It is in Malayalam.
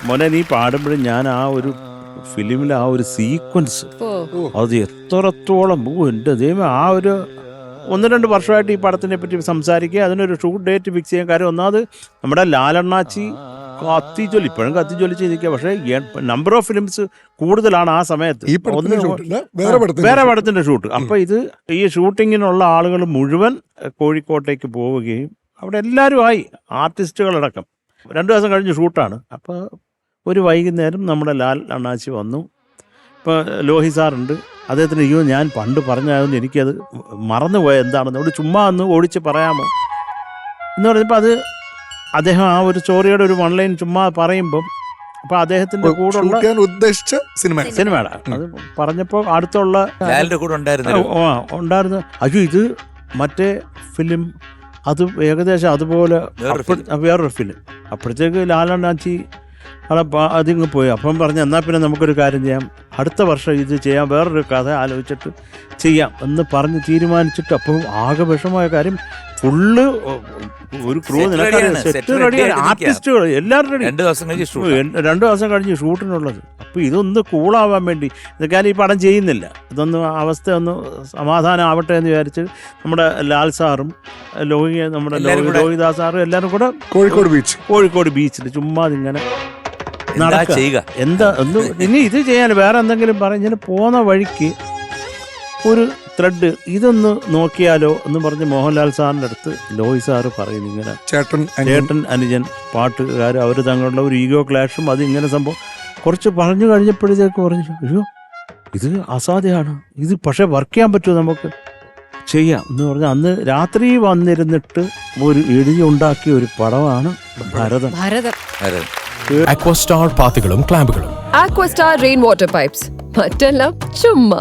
മോനെ നീ പാടുമ്പോഴും ഞാൻ ആ ഒരു ഫിലിമിലെ ആ ഒരു സീക്വൻസ് അത് എത്രത്തോളം എൻ്റെ ദൈവം ആ ഒരു 1-2 വർഷമായിട്ട് ഈ പടത്തിനെ പറ്റി സംസാരിക്കുക, അതിനൊരു ഷൂട്ട് ഡേറ്റ് ഫിക്സ് ചെയ്യാൻ. കാര്യം ഒന്നാമത് നമ്മുടെ ലാലണ്ണാച്ചി ഇപ്പോഴും കത്തിജ്വലിച്ച് നിൽക്കുക. പക്ഷേ നമ്പർ ഓഫ് ഫിലിംസ് കൂടുതലാണ് ആ സമയത്ത്, വേറെ പടത്തിന്റെ ഷൂട്ട്. അപ്പൊ ഈ ഷൂട്ടിങ്ങിനുള്ള ആളുകൾ മുഴുവൻ കോഴിക്കോട്ടേക്ക് പോവുകയും അവിടെ എല്ലാവരും ആയി, ആർട്ടിസ്റ്റുകളടക്കം. 2 ദിവസം കഴിഞ്ഞ് ഷൂട്ടാണ്. അപ്പോൾ ഒരു വൈകുന്നേരം നമ്മുടെ ലാൽ അണ്ണാച്ചി വന്നു. ഇപ്പോൾ ലോഹി സാറുണ്ട്, അദ്ദേഹത്തിന് അയ്യോ ഞാൻ പണ്ട് പറഞ്ഞായിരുന്നു എനിക്കത് മറന്നുപോയ എന്താണെന്ന് ഇവിടെ ചുമ്മാ ഒന്ന് ഓടിച്ച് പറയാമോ എന്ന് പറഞ്ഞപ്പോൾ അദ്ദേഹം ആ ഒരു സ്റ്റോറിയുടെ ഒരു 1 ലൈൻ ചുമ്മാ പറയുമ്പം അപ്പോൾ അദ്ദേഹത്തിൻ്റെ കൂടെ ഉദ്ദേശിച്ച സിനിമയുടെ അത് പറഞ്ഞപ്പോൾ അടുത്തുള്ള ഉണ്ടായിരുന്നു അയ്യോ ഇത് മറ്റേ ഫിലിം അത് ഏകദേശം അതുപോലെ വേറൊരു ഫിലിം. അപ്പോഴത്തേക്ക് ലാലണ്ണാച്ചി അതിങ്ങ് പോയി. അപ്പം പറഞ്ഞു എന്നാൽ പിന്നെ നമുക്കൊരു കാര്യം ചെയ്യാം, അടുത്ത വർഷം ഇത് ചെയ്യാം, വേറൊരു കഥ ആലോചിച്ചിട്ട് ചെയ്യാം എന്ന് പറഞ്ഞ് തീരുമാനിച്ചിട്ട്. അപ്പോൾ ആകെ വിഷമമായ കാര്യം ഫുള്ള് ഒരു ക്രൂ സെറ്റ് റെഡിയാണ്, ആർട്ടിസ്റ്റുകൾ എല്ലാവരും റെഡി. 2 ദിവസം കഴിഞ്ഞ് ഷൂട്ടിനുള്ളത്. അപ്പോൾ ഇതൊന്ന് കൂളാവാൻ വേണ്ടി ഇതൊക്കെ ഈ പടം ചെയ്യുന്നില്ല, ഇതൊന്ന് അവസ്ഥ ഒന്ന് സമാധാനം ആവട്ടെ എന്ന് വിചാരിച്ച് നമ്മുടെ ലാൽ സാറും നമ്മുടെ ലോഹിദാസ് സാറും എല്ലാവരും കൂടെ കോഴിക്കോട് ബീച്ചിൽ ചുമ്മാ ഇങ്ങനെ നടക്കുക. ഇനി ഇത് ചെയ്യാൻ വേറെ എന്തെങ്കിലും പറഞ്ഞ് പോകുന്ന വഴിക്ക് ഒരു ത്രെഡ് ഇതൊന്ന് നോക്കിയാലോ എന്ന് പറഞ്ഞ് മോഹൻലാൽ സാറിൻ്റെ അടുത്ത് ലോഹി സാറ് പറയുന്നു ഇങ്ങനെ ചേട്ടൻ അനുജൻ പാട്ടുകാർ അവർ തങ്ങളുടെ ഒരു ഈഗോ ക്ലാഷും അത് ഇങ്ങനെ സംഭവം കുറച്ച് പറഞ്ഞു കഴിഞ്ഞപ്പോഴത്തേക്ക് പറഞ്ഞു അയ്യോ ഇത് അസാധ്യമാണ്, ഇത് പക്ഷേ വർക്ക് ചെയ്യാൻ പറ്റുമോ, നമുക്ക് ചെയ്യാം എന്ന് പറഞ്ഞാൽ അന്ന് രാത്രി വന്നിരുന്നിട്ട് ഒരു എഴുതി ഉണ്ടാക്കിയ ഒരു പടമാണ് ഭരതം. അക്വസ്റ്റാർ പാത്തുകളും ക്ലാമ്പുകളും, അക്വസ്റ്റാർ റെയിൻ വാട്ടർ പൈപ്സ്, മറ്റെല്ലാം ചുമ്മാ.